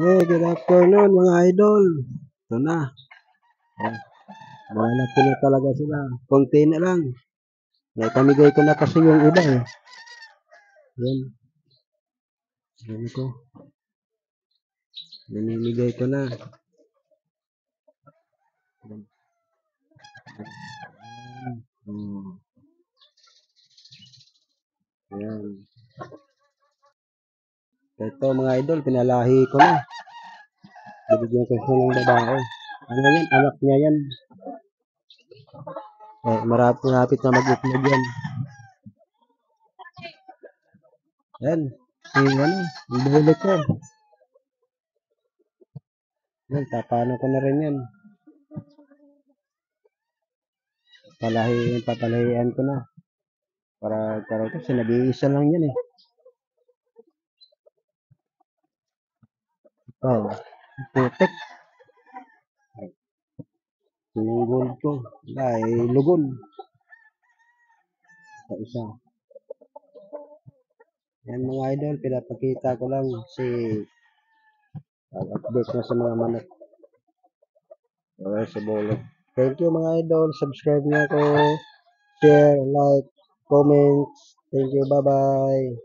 Hey, good afternoon mga idol. Ito na. Oh, malaki na talaga sila. Konti na lang. Naipamigay ko na kasi yung iba eh. Yan. Yan ko. Namimigay ko na. Hmm. Yan. Ito mga idol, pinalahi ko na. Bibigyan ko siya ng babae. Ano yan? Anak niya yan. Marapit na mag-itlog yan. Yan. Ano? Ang buhulot ko. Yan, papano ko na rin yan. Papalahian ko na. Para kasi nag-iisa lang yan eh. Oh, putik. Lugol ko. Ay, lugol. Sa isa. Yan mga idol, pinapakita ko lang si update na sa mga manok. Okay, sa bulog. Thank you mga idol. Subscribe niyo ako. Share, like, comments. Thank you. Bye-bye.